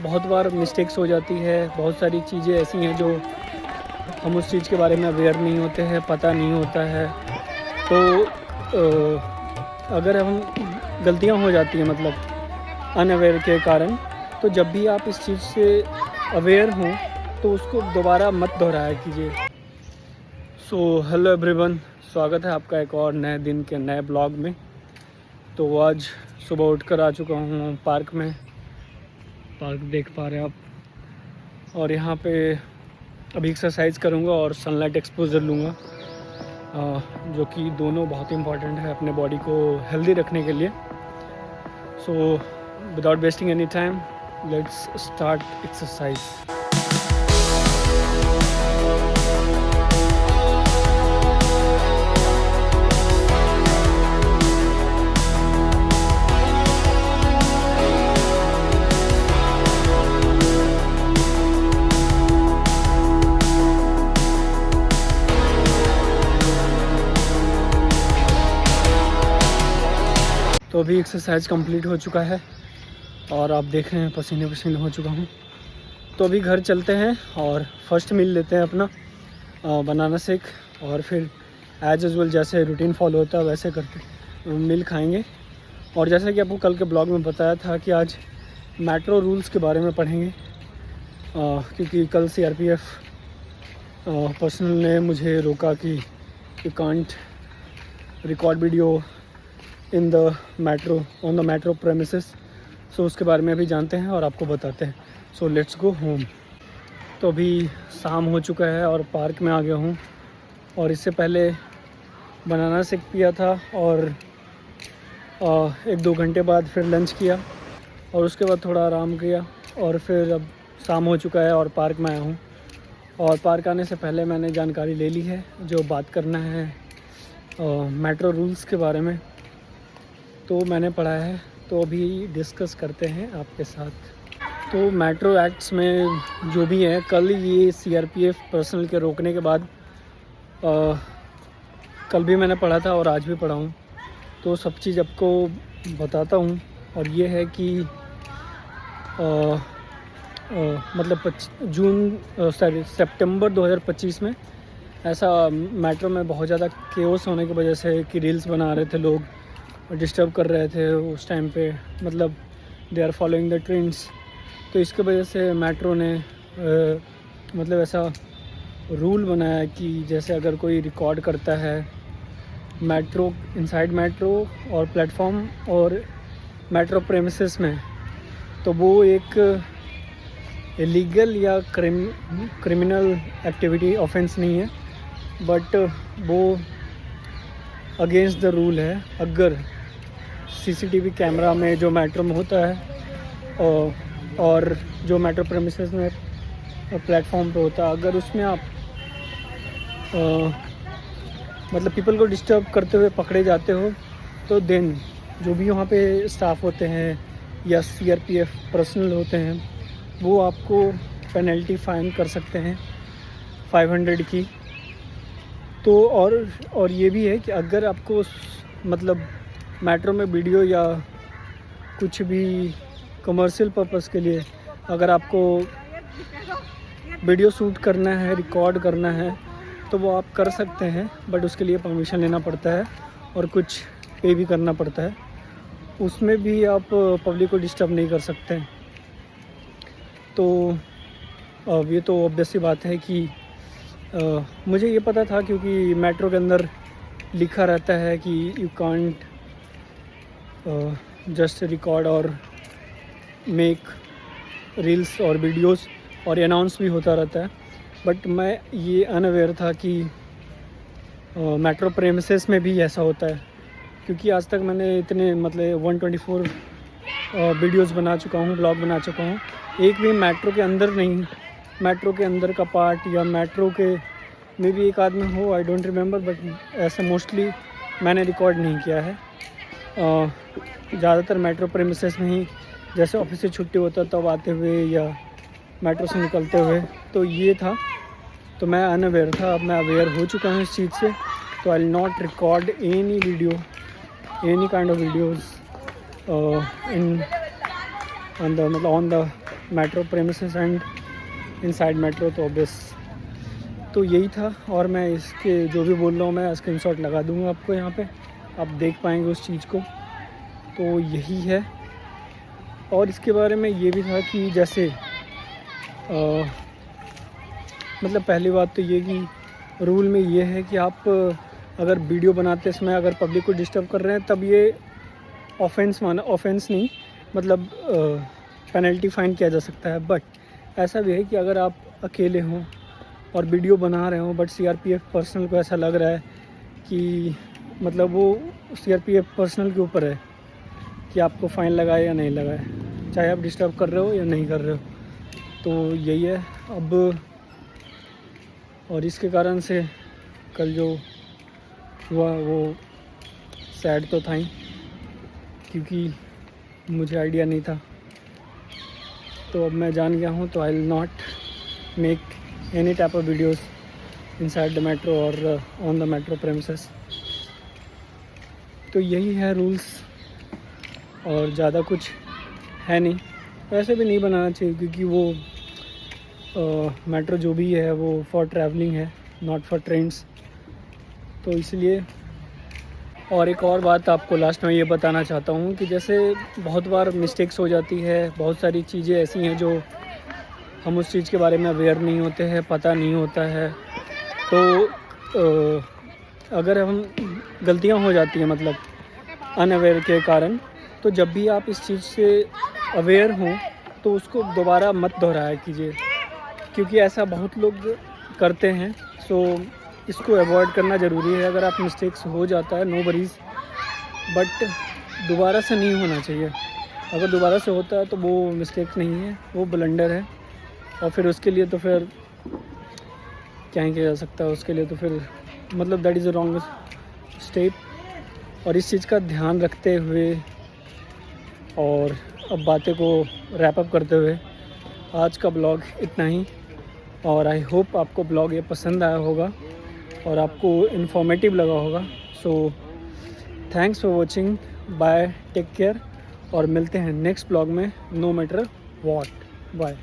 बहुत बार मिस्टेक्स हो जाती है, बहुत सारी चीज़ें ऐसी हैं जो हम उस चीज़ के बारे में अवेयर नहीं होते हैं, पता नहीं होता है। तो अगर हम गलतियां हो जाती हैं मतलब अनअवेयर के कारण, तो जब भी आप इस चीज़ से अवेयर हों तो उसको दोबारा मत दोहराया कीजिए। हेलो एवरीवन, स्वागत है आपका एक और नए दिन के नए ब्लॉग में। तो आज सुबह उठकर आ चुका हूँ पार्क में। पार्क देख पा रहे हैं आप, और यहाँ पे अभी एक्सरसाइज करूँगा और सनलाइट एक्सपोजर लूँगा, जो कि दोनों बहुत इम्पॉर्टेंट है अपने बॉडी को हेल्दी रखने के लिए। So without wasting any time, let's start exercise. तो अभी एक्सरसाइज कंप्लीट हो चुका है और आप देख रहे हैं पसीने पसीने हो चुका हूँ। तो अभी घर चलते हैं और फर्स्ट मील लेते हैं अपना बनाना शेक, और फिर एज यूजुअल जैसे रूटीन फॉलो होता है वैसे करके मील खाएंगे। और जैसे कि आपको कल के ब्लॉग में बताया था कि आज मेट्रो रूल्स के बारे में पढ़ेंगे, क्योंकि कल CRPF पर्सनल ने मुझे रोका कि you can't record video in the metro on the metro premises. So उसके बारे में अभी जानते हैं और आपको बताते हैं। So let's go home. तो अभी शाम हो चुका है और पार्क में आ गया हूँ, और इससे पहले बनाना शेक पिया था और 1-2 घंटे बाद फिर लंच किया और उसके बाद थोड़ा आराम किया, और फिर अब शाम हो चुका है और पार्क में आया हूँ। और पार्क आने से पहले मैंने जानकारी ले ली है जो बात करना है मेट्रो रूल्स के बारे में। तो मैंने पढ़ा है, तो अभी डिस्कस करते हैं आपके साथ। तो मेट्रो एक्ट्स में जो भी है, कल ये CRPF पर्सनल के रोकने के बाद कल भी मैंने पढ़ा था और आज भी पढ़ा हूँ, तो सब चीज़ आपको बताता हूँ। और ये है कि मतलब सितंबर 2025 में ऐसा मेट्रो में बहुत ज़्यादा केओस होने की वजह से कि रील्स बना रहे थे लोग, डिस्टर्ब कर रहे थे उस टाइम पे, मतलब they are following the trends. तो इसके वजह से मेट्रो ने मतलब ऐसा रूल बनाया कि जैसे अगर कोई रिकॉर्ड करता है मेट्रो, इनसाइड मेट्रो और प्लेटफॉर्म और मेट्रो प्रेमिसेस में, तो वो एक इलीगल या क्रिमिनल एक्टिविटी ऑफेंस नहीं है, बट वो अगेंस्ट द रूल है। अगर CCTV कैमरा में जो मेट्रो में होता है और जो मेट्रो प्रेमिसेस में प्लेटफॉर्म पे होता है, अगर उसमें आप मतलब पीपल को डिस्टर्ब करते हुए पकड़े जाते हो, तो देन जो भी वहाँ पे स्टाफ होते हैं या CRPF पर्सनल होते हैं, वो आपको पेनल्टी फ़ाइन कर सकते हैं 500 की। तो और ये भी है कि अगर आपको मतलब मेट्रो में वीडियो या कुछ भी कमर्शियल पर्पस के लिए अगर आपको वीडियो शूट करना है, रिकॉर्ड करना है, तो वो आप कर सकते हैं, बट उसके लिए परमिशन लेना पड़ता है और कुछ पे भी करना पड़ता है। उसमें भी आप पब्लिक को डिस्टर्ब नहीं कर सकते हैं। तो अब ये तो ऑब्वियस सी बात है कि मुझे ये पता था, क्योंकि मेट्रो के अंदर लिखा रहता है कि यू कांट जस्ट रिकॉर्ड और मेक रील्स और वीडियोस, और अनाउंस भी होता रहता है। बट मैं ये अनअवेयर था कि मेट्रो प्रेमिसेस में भी ऐसा होता है, क्योंकि आज तक मैंने इतने मतलब 124 वीडियोस बना चुका हूँ, ब्लॉग बना चुका हूँ। एक भी मेट्रो के अंदर नहीं, मेट्रो के अंदर का पार्ट या मेट्रो के में भी एक आदमी हो, आई डोंट रिमेंबर, बट ऐसे मोस्टली मैंने रिकॉर्ड नहीं किया है। ज़्यादातर मेट्रो प्रेमिसेस में ही, जैसे ऑफिस से छुट्टी होता तब आते हुए या मेट्रो से निकलते हुए, तो ये था। तो मैं अनअवेयर था, अब मैं अवेयर हो चुका हूँ इस चीज़ से। तो I will not record any video, any kind of videos in on the metro premises and inside metro, तो ऑब्वियस तो यही था। और मैं इसके जो भी बोल रहा हूँ मैं स्क्रीनशॉट लगा दूँगा आपको, यहाँ पे आप देख पाएंगे उस चीज़ को। तो यही है। और इसके बारे में ये भी था कि जैसे मतलब पहली बात तो ये कि रूल में ये है कि आप अगर वीडियो बनाते समय अगर पब्लिक को डिस्टर्ब कर रहे हैं तब ये ऑफेंस नहीं, मतलब पेनल्टी फ़ाइन किया जा सकता है। बट ऐसा भी है कि अगर आप अकेले हों और वीडियो बना रहे हों, बट सीआरपीएफ पर्सनल को ऐसा लग रहा है कि मतलब वो सीआरपीएफ पर्सनल के ऊपर है कि आपको फ़ाइन लगाए या नहीं लगाए, चाहे आप डिस्टर्ब कर रहे हो या नहीं कर रहे हो। तो यही है अब। और इसके कारण से कल जो हुआ वो सैड तो था ही, क्योंकि मुझे आइडिया नहीं था। तो अब मैं जान गया हूँ, तो I will not make any type of videos inside the metro और ऑन द मेट्रो प्रेमिसेस। तो यही है रूल्स, और ज़्यादा कुछ है नहीं। वैसे भी नहीं बनाना चाहिए, क्योंकि वो मेट्रो जो भी है वो फॉर ट्रैवलिंग है, नॉट फॉर ट्रेन्स। तो इसलिए। और एक और बात आपको लास्ट में ये बताना चाहता हूँ कि जैसे बहुत बार मिस्टेक्स हो जाती है, बहुत सारी चीज़ें ऐसी हैं जो हम उस चीज़ के बारे में अवेयर नहीं होते हैं, पता नहीं होता है। तो अगर हम गलतियाँ हो जाती हैं मतलब अनअवेयर के कारण, तो जब भी आप इस चीज़ से अवेयर हों तो उसको दोबारा मत दोहराया कीजिए, क्योंकि ऐसा बहुत लोग करते हैं। सो इसको अवॉइड करना ज़रूरी है। अगर आप मिस्टेक्स हो जाता है, नो वरीज़, बट दोबारा से नहीं होना चाहिए। अगर दोबारा से होता है तो वो मिस्टेक नहीं है, वो ब्लंडर है। और फिर उसके लिए तो फिर क्या ही किया जा सकता है, उसके लिए तो फिर मतलब that is a wrong step. और इस चीज़ का ध्यान रखते हुए और अब बातें को रैप अप करते हुए आज का ब्लॉग इतना ही। और आई होप आपको ब्लॉग ये पसंद आया होगा और आपको इन्फॉर्मेटिव लगा होगा। So thanks for watching, bye, take care, और मिलते हैं नेक्स्ट ब्लॉग में, नो मैटर व्हाट। बाय।